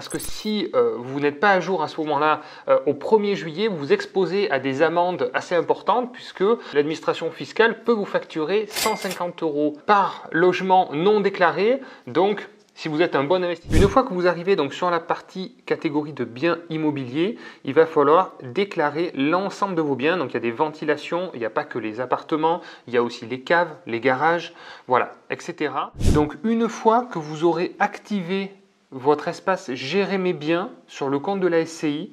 Parce que si vous n'êtes pas à jour à ce moment-là, au 1er juillet, vous vous exposez à des amendes assez importantes puisque l'administration fiscale peut vous facturer 150 € par logement non déclaré. Donc, si vous êtes un bon investisseur. Une fois que vous arrivez donc sur la partie catégorie de biens immobiliers, il va falloir déclarer l'ensemble de vos biens. Donc il y a des ventilations, il n'y a pas que les appartements, il y a aussi les caves, les garages, voilà, etc. Donc une fois que vous aurez activé votre espace Gérer mes biens sur le compte de la SCI,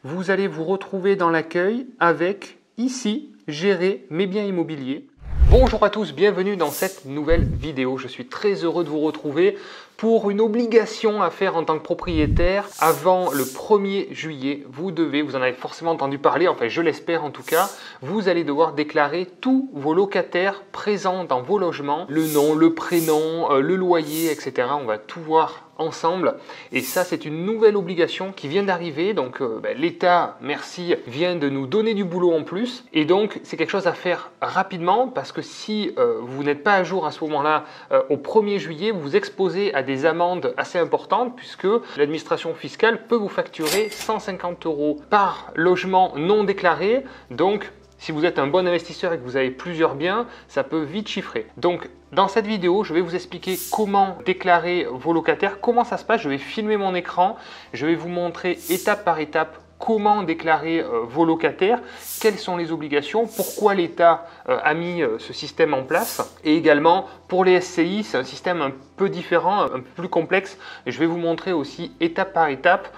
vous allez vous retrouver dans l'accueil avec ici Gérer mes biens immobiliers. Bonjour à tous, bienvenue dans cette nouvelle vidéo. Je suis très heureux de vous retrouver pour une obligation à faire en tant que propriétaire avant le 1er juillet. Vous en avez forcément entendu parler, enfin je l'espère en tout cas, vous allez devoir déclarer tous vos locataires présents dans vos logements, le nom, le prénom, le loyer, etc. On va tout voir ensemble et ça c'est une nouvelle obligation qui vient d'arriver. Donc l'État, merci, vient de nous donner du boulot en plus et donc c'est quelque chose à faire rapidement parce que si vous n'êtes pas à jour à ce moment-là au 1er juillet, vous vous exposez à des amendes assez importantes puisque l'administration fiscale peut vous facturer 150 € par logement non déclaré. Donc si vous êtes un bon investisseur et que vous avez plusieurs biens, ça peut vite chiffrer. Donc dans cette vidéo, je vais vous expliquer comment déclarer vos locataires, comment ça se passe. Je vais filmer mon écran, je vais vous montrer étape par étape comment déclarer vos locataires, quelles sont les obligations, pourquoi l'État a mis ce système en place. Et également, pour les SCI, c'est un système un peu différent, un peu plus complexe. Et je vais vous montrer aussi étape par étape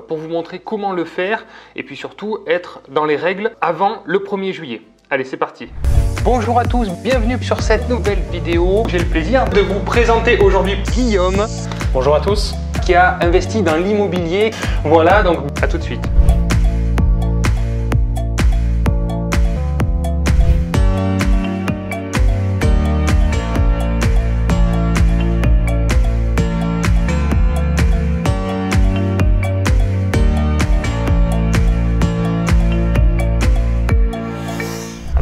pour vous montrer comment le faire et puis surtout être dans les règles avant le 1er juillet. Allez, c'est parti. Bonjour à tous, bienvenue sur cette nouvelle vidéo. J'ai le plaisir de vous présenter aujourd'hui Guillaume. Bonjour à tous. Qui a investi dans l'immobilier. Voilà, donc à tout de suite.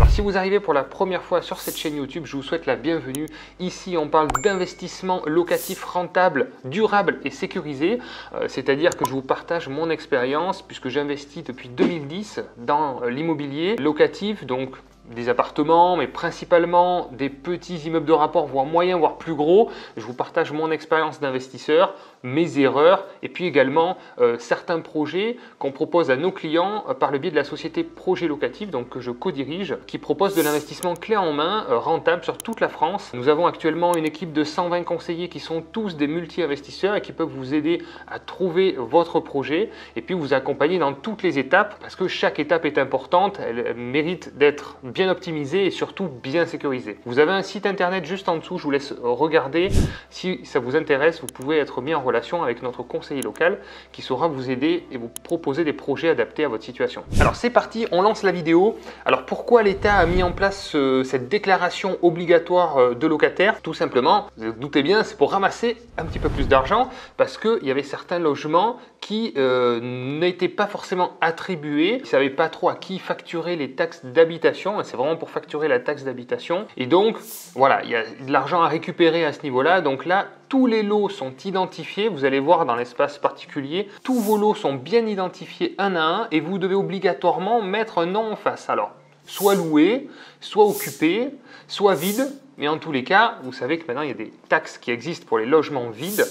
Si vous arrivez pour la première fois sur cette chaîne YouTube, je vous souhaite la bienvenue. Ici, on parle d'investissement locatif rentable, durable et sécurisé. C'est-à-dire que je vous partage mon expérience puisque j'investis depuis 2010 dans l'immobilier locatif, donc des appartements, mais principalement des petits immeubles de rapport, voire moyens, voire plus gros. Je vous partage mon expérience d'investisseur, mes erreurs et puis également certains projets qu'on propose à nos clients par le biais de la société Projet Locatif, donc que je co-dirige, qui propose de l'investissement clé en main, rentable sur toute la France. Nous avons actuellement une équipe de 120 conseillers qui sont tous des multi-investisseurs et qui peuvent vous aider à trouver votre projet et puis vous accompagner dans toutes les étapes parce que chaque étape est importante, elle mérite d'être bien optimisée et surtout bien sécurisée. Vous avez un site internet juste en dessous, je vous laisse regarder. Si ça vous intéresse, vous pouvez être mis en relation avec notre conseiller local qui saura vous aider et vous proposer des projets adaptés à votre situation. Alors c'est parti, on lance la vidéo. Alors pourquoi l'État a mis en place cette déclaration obligatoire de locataires? Tout simplement, vous vous doutez bien, c'est pour ramasser un petit peu plus d'argent parce qu'il y avait certains logements qui n'étaient pas forcément attribués. Ils ne savaient pas trop à qui facturer les taxes d'habitation. C'est vraiment pour facturer la taxe d'habitation. Et donc, voilà, il y a de l'argent à récupérer à ce niveau-là. Donc là, tous les lots sont identifiés. Vous allez voir dans l'espace particulier, tous vos lots sont bien identifiés un à un et vous devez obligatoirement mettre un nom en face. Alors, soit loué, soit occupé, soit vide. Mais en tous les cas, vous savez que maintenant, il y a des taxes qui existent pour les logements vides,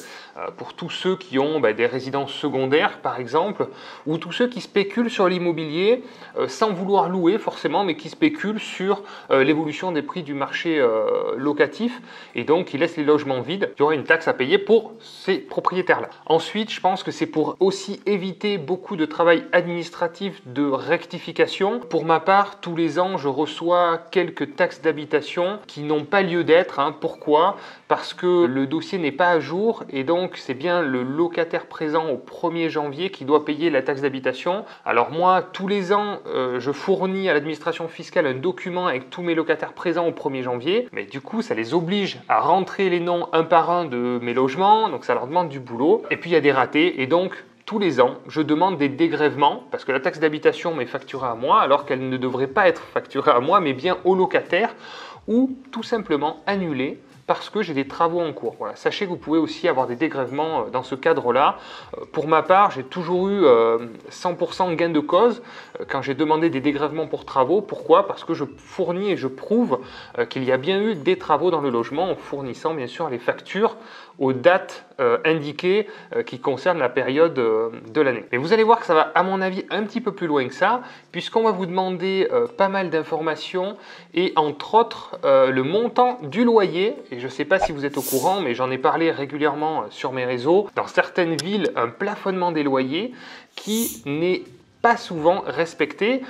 pour tous ceux qui ont des résidences secondaires, par exemple, ou tous ceux qui spéculent sur l'immobilier sans vouloir louer forcément, mais qui spéculent sur l'évolution des prix du marché locatif et donc qui laissent les logements vides. Il y aura une taxe à payer pour ces propriétaires-là. Ensuite, je pense que c'est pour aussi éviter beaucoup de travail administratif de rectification. Pour ma part, tous les ans, je reçois quelques taxes d'habitation qui n'ont pas lieu d'être. Pourquoi? Parce que le dossier n'est pas à jour et donc c'est bien le locataire présent au 1er janvier qui doit payer la taxe d'habitation. Alors moi, tous les ans, je fournis à l'administration fiscale un document avec tous mes locataires présents au 1er janvier, mais du coup, ça les oblige à rentrer les noms un par un de mes logements, donc ça leur demande du boulot. Et puis il y a des ratés et donc tous les ans, je demande des dégrèvements parce que la taxe d'habitation m'est facturée à moi alors qu'elle ne devrait pas être facturée à moi mais bien au locataire ou tout simplement annulée parce que j'ai des travaux en cours. Voilà. Sachez que vous pouvez aussi avoir des dégrèvements dans ce cadre-là. Pour ma part, j'ai toujours eu 100% gain de cause quand j'ai demandé des dégrèvements pour travaux. Pourquoi? Parce que je fournis et je prouve qu'il y a bien eu des travaux dans le logement en fournissant bien sûr les factures aux dates indiquées qui concernent la période de l'année. Mais vous allez voir que ça va à mon avis un petit peu plus loin que ça, puisqu'on va vous demander pas mal d'informations et entre autres le montant du loyer. Et je ne sais pas si vous êtes au courant, mais j'en ai parlé régulièrement sur mes réseaux. Dans certaines villes, un plafonnement des loyers qui n'est pas souvent respecté.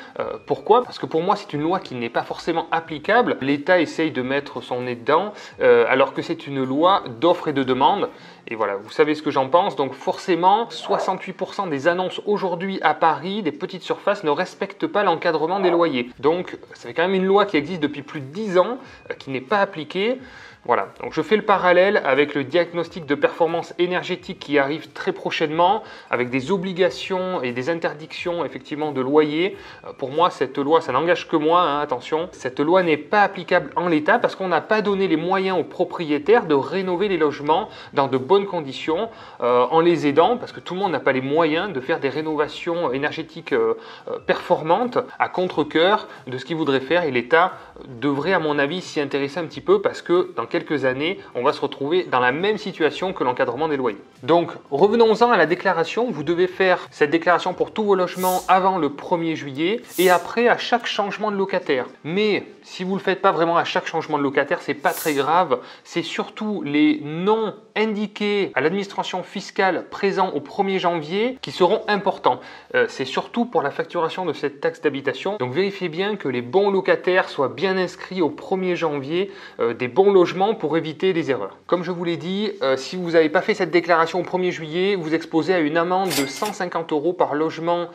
Pourquoi? Parce que pour moi, c'est une loi qui n'est pas forcément applicable. L'État essaye de mettre son nez dedans, alors que c'est une loi d'offre et de demande. Et voilà, vous savez ce que j'en pense. Donc forcément, 68% des annonces aujourd'hui à Paris, des petites surfaces, ne respectent pas l'encadrement des loyers. Donc ça fait quand même une loi qui existe depuis plus de 10 ans, qui n'est pas appliquée. Voilà, donc je fais le parallèle avec le diagnostic de performance énergétique qui arrive très prochainement, avec des obligations et des interdictions effectivement de loyer. Pour moi, cette loi, ça n'engage que moi, hein, attention. Cette loi n'est pas applicable en l'état parce qu'on n'a pas donné les moyens aux propriétaires de rénover les logements dans de bonnes conditions, en les aidant, parce que tout le monde n'a pas les moyens de faire des rénovations énergétiques performantes à contre-cœur de ce qu'il voudrait faire. Et l'État devrait, à mon avis, s'y intéresser un petit peu parce que dans quelques années, on va se retrouver dans la même situation que l'encadrement des loyers. Donc, revenons-en à la déclaration. Vous devez faire cette déclaration pour tous vos logements avant le 1er juillet et après à chaque changement de locataire. Mais si vous ne le faites pas vraiment à chaque changement de locataire, c'est pas très grave. C'est surtout les noms indiqués à l'administration fiscale présents au 1er janvier qui seront importants. C'est surtout pour la facturation de cette taxe d'habitation. Donc, vérifiez bien que les bons locataires soient bien inscrits au 1er janvier, des bons logements pour éviter des erreurs. Comme je vous l'ai dit, si vous n'avez pas fait cette déclaration au 1er juillet, vous exposez à une amende de 150 € par logement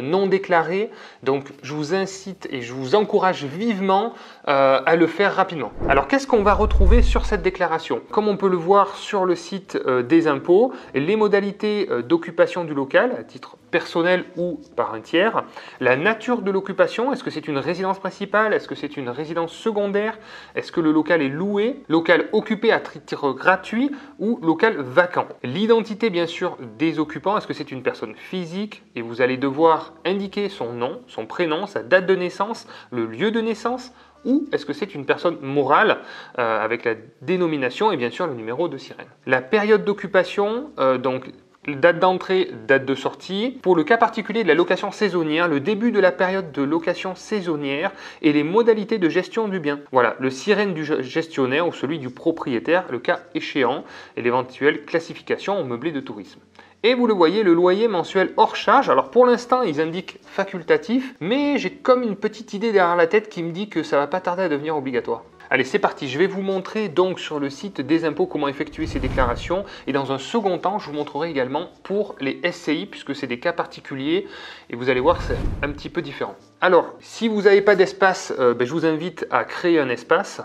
non déclaré. Donc je vous incite et je vous encourage vivement à le faire rapidement. Alors qu'est-ce qu'on va retrouver sur cette déclaration? Comme on peut le voir sur le site des impôts, les modalités d'occupation du local à titre personnel ou par un tiers, la nature de l'occupation, est-ce que c'est une résidence principale, est-ce que c'est une résidence secondaire, est-ce que le local est loué, local occupé à titre gratuit ou local vacant. L'identité bien sûr des occupants, est-ce que c'est une personne physique et vous allez devoir indiquer son nom, son prénom, sa date de naissance, le lieu de naissance, ou est-ce que c'est une personne morale avec la dénomination et bien sûr le numéro de sirène. La période d'occupation, donc date d'entrée, date de sortie. Pour le cas particulier de la location saisonnière, le début de la période de location saisonnière et les modalités de gestion du bien. Voilà, le sirène du gestionnaire ou celui du propriétaire, le cas échéant, et l'éventuelle classification en meublé de tourisme. Et vous le voyez, le loyer mensuel hors charge, alors pour l'instant ils indiquent facultatif, mais j'ai comme une petite idée derrière la tête qui me dit que ça va pas tarder à devenir obligatoire. Allez, c'est parti, je vais vous montrer donc sur le site des impôts comment effectuer ces déclarations et dans un second temps, je vous montrerai également pour les SCI puisque c'est des cas particuliers et vous allez voir c'est un petit peu différent. Alors, si vous n'avez pas d'espace, je vous invite à créer un espace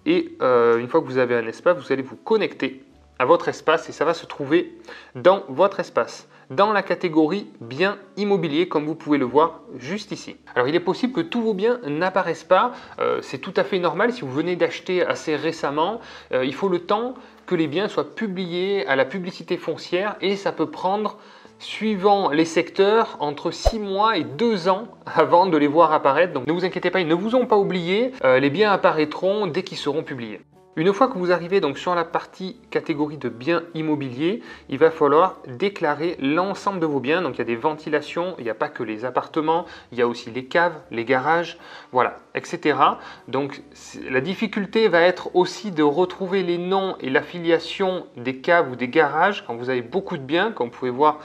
et une fois que vous avez un espace, vous allez vous connecter à votre espace et ça va se trouver dans votre espace, dans la catégorie biens immobiliers comme vous pouvez le voir juste ici. Alors il est possible que tous vos biens n'apparaissent pas, c'est tout à fait normal si vous venez d'acheter assez récemment, il faut le temps que les biens soient publiés à la publicité foncière et ça peut prendre, suivant les secteurs, entre 6 mois et 2 ans avant de les voir apparaître. Donc ne vous inquiétez pas, ils ne vous ont pas oublié, les biens apparaîtront dès qu'ils seront publiés. Une fois que vous arrivez donc sur la partie catégorie de biens immobiliers, il va falloir déclarer l'ensemble de vos biens. Donc il y a des ventilations, il n'y a pas que les appartements, il y a aussi les caves, les garages, voilà, etc. Donc la difficulté va être aussi de retrouver les noms et l'affiliation des caves ou des garages quand vous avez beaucoup de biens. Comme vous pouvez voir,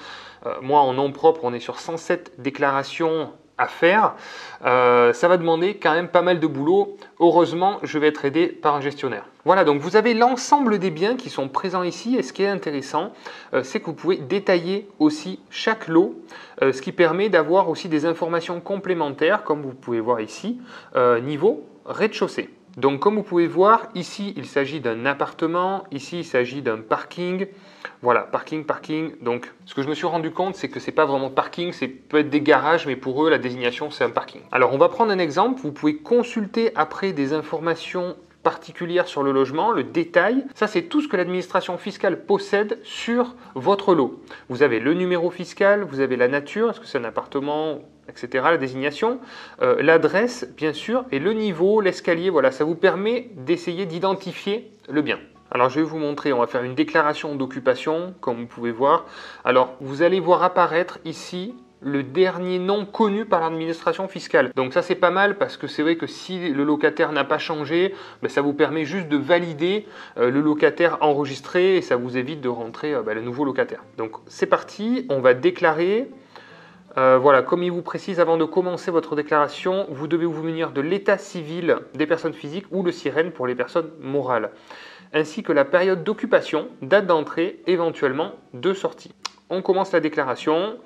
moi en nom propre, on est sur 107 déclarations à faire. Ça va demander quand même pas mal de boulot. Heureusement, je vais être aidé par un gestionnaire. Voilà, donc vous avez l'ensemble des biens qui sont présents ici et ce qui est intéressant, c'est que vous pouvez détailler aussi chaque lot, ce qui permet d'avoir aussi des informations complémentaires, comme vous pouvez voir ici, niveau rez-de-chaussée. Donc comme vous pouvez voir, ici il s'agit d'un appartement, ici il s'agit d'un parking. Voilà, parking. Donc ce que je me suis rendu compte, c'est que ce n'est pas vraiment parking, c'est peut être des garages, mais pour eux la désignation c'est un parking. Alors on va prendre un exemple, vous pouvez consulter après des informations particulière sur le logement, le détail. Ça, c'est tout ce que l'administration fiscale possède sur votre lot. Vous avez le numéro fiscal, vous avez la nature, est-ce que c'est un appartement, etc., la désignation, l'adresse, bien sûr, et le niveau, l'escalier. Voilà, ça vous permet d'essayer d'identifier le bien. Alors, je vais vous montrer, on va faire une déclaration d'occupation, comme vous pouvez voir. Alors, vous allez voir apparaître ici le dernier nom connu par l'administration fiscale. Donc ça, c'est pas mal parce que c'est vrai que si le locataire n'a pas changé, ben, ça vous permet juste de valider le locataire enregistré et ça vous évite de rentrer le nouveau locataire. Donc c'est parti, on va déclarer. Voilà, comme il vous précise, avant de commencer votre déclaration, vous devez vous munir de l'état civil des personnes physiques ou le SIREN pour les personnes morales, ainsi que la période d'occupation, date d'entrée, éventuellement de sortie. On commence la déclaration.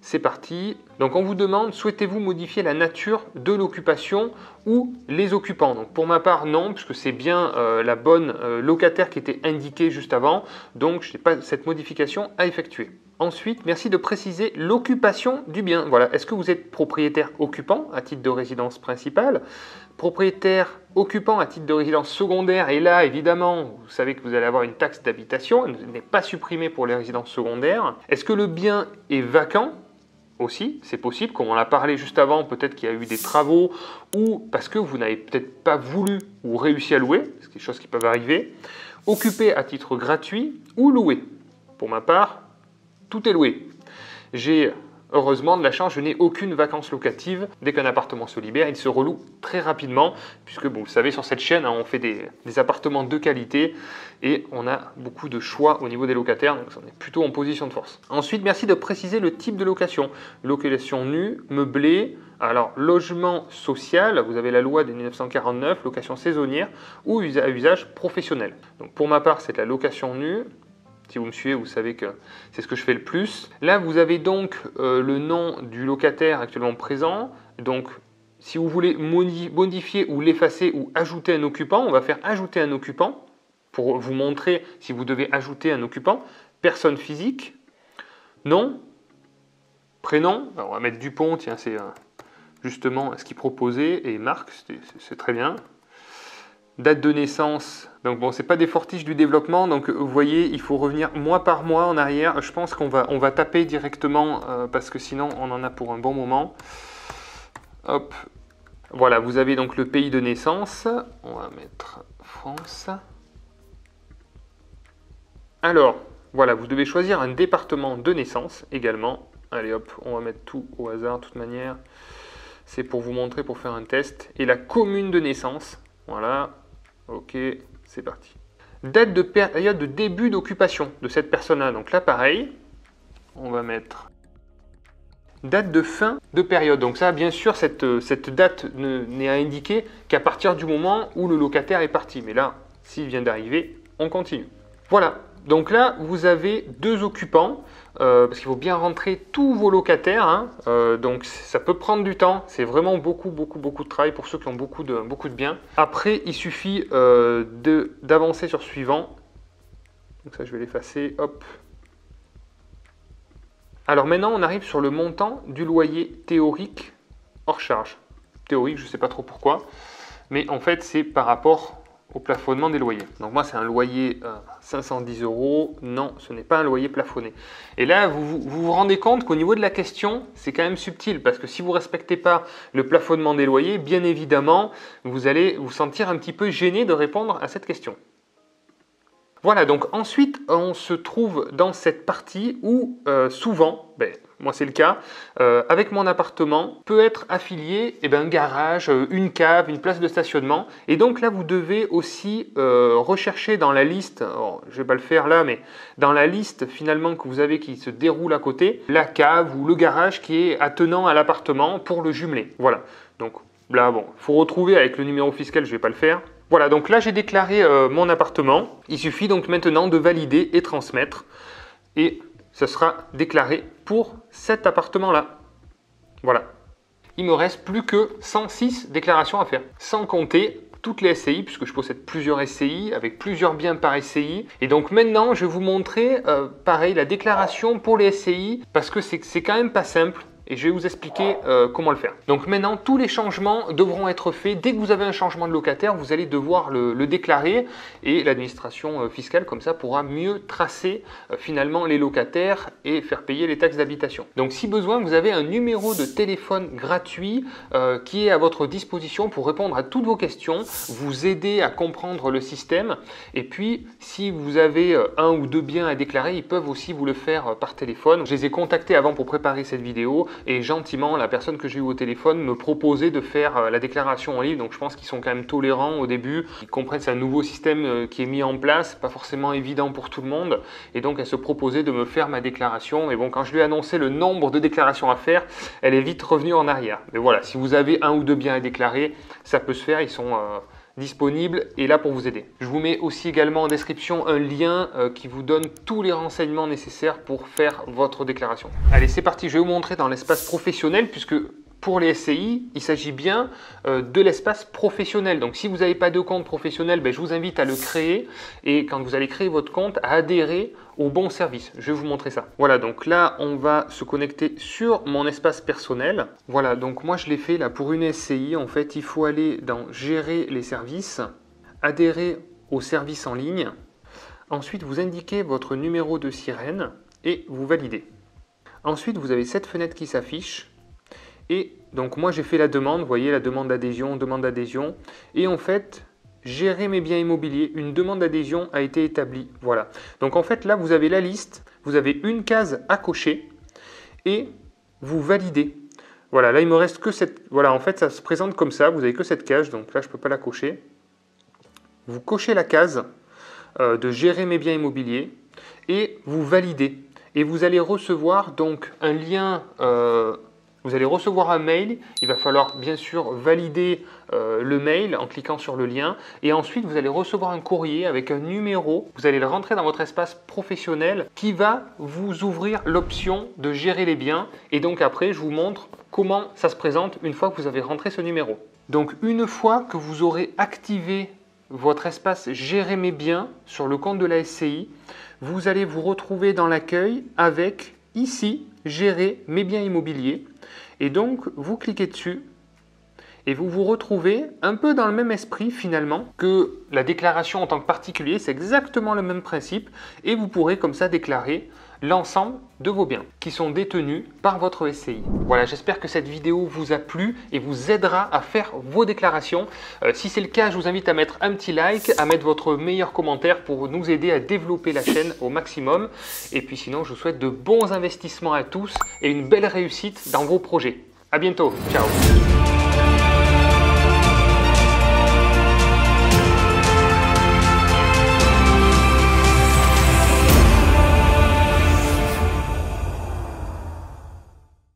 C'est parti. Donc on vous demande, souhaitez-vous modifier la nature de l'occupation ou les occupants? Donc pour ma part, non, puisque c'est bien la bonne locataire qui était indiquée juste avant. Donc je n'ai pas cette modification à effectuer. Ensuite, merci de préciser l'occupation du bien. Voilà, est-ce que vous êtes propriétaire occupant à titre de résidence principale, propriétaire occupant à titre de résidence secondaire? Et là, évidemment, vous savez que vous allez avoir une taxe d'habitation. Elle n'est pas supprimée pour les résidences secondaires. Est-ce que le bien est vacant? Aussi, c'est possible, comme on l'a parlé juste avant, peut-être qu'il y a eu des travaux ou parce que vous n'avez peut-être pas voulu ou réussi à louer, c'est des choses qui peuvent arriver. Occupé à titre gratuit ou loué. Pour ma part, tout est loué. J'ai heureusement de la chance, je n'ai aucune vacance locative. Dès qu'un appartement se libère, il se reloue très rapidement, puisque bon, vous savez, sur cette chaîne, on fait des appartements de qualité et on a beaucoup de choix au niveau des locataires, donc on est plutôt en position de force. Ensuite, merci de préciser le type de location. Location nue, meublée, alors logement social, vous avez la loi de 1949, location saisonnière ou à usage professionnel. Donc pour ma part, c'est de la location nue. Si vous me suivez, vous savez que c'est ce que je fais le plus. Là, vous avez donc le nom du locataire actuellement présent. Donc, si vous voulez modifier ou l'effacer ou ajouter un occupant, on va faire ajouter un occupant pour vous montrer si vous devez ajouter un occupant. Personne physique, nom, prénom. Alors, on va mettre Dupont, tiens, c'est justement ce qu'il proposait, et Marc, c'est très bien. Date de naissance, donc bon, c'est pas des fortiches du développement, donc vous voyez, il faut revenir mois par mois en arrière. Je pense qu'on va taper directement parce que sinon on en a pour un bon moment. Hop, voilà, vous avez donc le pays de naissance. On va mettre France. Alors, voilà, vous devez choisir un département de naissance également. Allez hop, on va mettre tout au hasard de toute manière. C'est pour vous montrer, pour faire un test. Et la commune de naissance, voilà. Ok, c'est parti. Date de période de début d'occupation de cette personne-là. Donc là, pareil, on va mettre date de fin de période. Donc ça, bien sûr, cette date n'est à indiquer qu'à partir du moment où le locataire est parti. Mais là, s'il vient d'arriver, on continue. Voilà. Donc là, vous avez deux occupants, parce qu'il faut bien rentrer tous vos locataires, hein. Donc ça peut prendre du temps, c'est vraiment beaucoup de travail pour ceux qui ont beaucoup de biens. Après, il suffit d'avancer sur suivant. Donc ça, je vais l'effacer, hop. Alors maintenant, on arrive sur le montant du loyer théorique hors charge. Théorique, je ne sais pas trop pourquoi, mais en fait, c'est par rapport au plafonnement des loyers. Donc moi, c'est un loyer 510 €. Non, ce n'est pas un loyer plafonné. Et là, vous rendez compte qu'au niveau de la question, c'est quand même subtil, parce que si vous ne respectez pas le plafonnement des loyers, bien évidemment, vous allez vous sentir un petit peu gêné de répondre à cette question. Voilà, donc ensuite, on se trouve dans cette partie où souvent, moi c'est le cas, avec mon appartement, peut être affilié un garage, une cave, une place de stationnement. Et donc là, vous devez aussi rechercher dans la liste, alors, je ne vais pas le faire là, mais dans la liste finalement que vous avez qui se déroule à côté, la cave ou le garage qui est attenant à l'appartement pour le jumeler. Voilà, donc là, bon, il faut retrouver avec le numéro fiscal, je ne vais pas le faire. Voilà, donc là j'ai déclaré mon appartement. Il suffit donc maintenant de valider et transmettre. Et ce sera déclaré pour cet appartement-là. Voilà. Il me reste plus que 106 déclarations à faire. Sans compter toutes les SCI, puisque je possède plusieurs SCI, avec plusieurs biens par SCI. Et donc maintenant, je vais vous montrer, pareil, la déclaration pour les SCI, parce que c'est quand même pas simple. et je vais vous expliquer comment le faire. Donc maintenant, tous les changements devront être faits. Dès que vous avez un changement de locataire, vous allez devoir le déclarer et l'administration fiscale, comme ça, pourra mieux tracer finalement les locataires et faire payer les taxes d'habitation. Donc si besoin, vous avez un numéro de téléphone gratuit qui est à votre disposition pour répondre à toutes vos questions, vous aider à comprendre le système. Et puis, si vous avez un ou deux biens à déclarer, ils peuvent aussi vous le faire par téléphone. Je les ai contactés avant pour préparer cette vidéo et gentiment, la personne que j'ai eu au téléphone me proposait de faire la déclaration en ligne. Donc je pense qu'ils sont quand même tolérants au début. Ils comprennent que c'est un nouveau système qui est mis en place, pas forcément évident pour tout le monde. Et donc elle se proposait de me faire ma déclaration. Et bon, quand je lui ai annoncé le nombre de déclarations à faire, elle est vite revenue en arrière. Mais voilà, si vous avez un ou deux biens à déclarer, ça peut se faire. Ils sont disponible et là pour vous aider. Je vous mets aussi également en description un lien qui vous donne tous les renseignements nécessaires pour faire votre déclaration. Allez, c'est parti, je vais vous montrer dans l'espace professionnel puisque pour les SCI, il s'agit bien de l'espace professionnel. Donc si vous n'avez pas de compte professionnel, je vous invite à le créer et quand vous allez créer votre compte, à adhérer au bon service. Je vais vous montrer ça. Voilà, donc là, on va se connecter sur mon espace personnel. Voilà, donc moi je l'ai fait là pour une SCI. En fait, il faut aller dans Gérer les services, adhérer aux services en ligne. Ensuite, vous indiquez votre numéro de sirène et vous validez. Ensuite, vous avez cette fenêtre qui s'affiche. Et donc moi j'ai fait la demande, vous voyez la demande d'adhésion, et en fait, gérer mes biens immobiliers, une demande d'adhésion a été établie, voilà. Donc en fait là vous avez la liste, vous avez une case à cocher, et vous validez. Voilà, là il me reste que cette, voilà en fait ça se présente comme ça, vous n'avez que cette case, donc là je ne peux pas la cocher. Vous cochez la case de gérer mes biens immobiliers, et vous validez. Et vous allez recevoir donc un lien... Vous allez recevoir un mail, il va falloir bien sûr valider le mail en cliquant sur le lien et ensuite vous allez recevoir un courrier avec un numéro, vous allez le rentrer dans votre espace professionnel qui va vous ouvrir l'option de gérer les biens et donc après je vous montre comment ça se présente une fois que vous avez rentré ce numéro. Donc une fois que vous aurez activé votre espace Gérer mes biens sur le compte de la SCI, vous allez vous retrouver dans l'accueil avec ici Gérer mes biens immobiliers. Et donc, vous cliquez dessus et vous vous retrouvez un peu dans le même esprit finalement que la déclaration en tant que particulier. C'est exactement le même principe et vous pourrez comme ça déclarer l'ensemble de vos biens qui sont détenus par votre SCI. Voilà, j'espère que cette vidéo vous a plu et vous aidera à faire vos déclarations. Si c'est le cas, je vous invite à mettre un petit like, à mettre votre meilleur commentaire pour nous aider à développer la chaîne au maximum. Et puis sinon, je vous souhaite de bons investissements à tous et une belle réussite dans vos projets. À bientôt, ciao!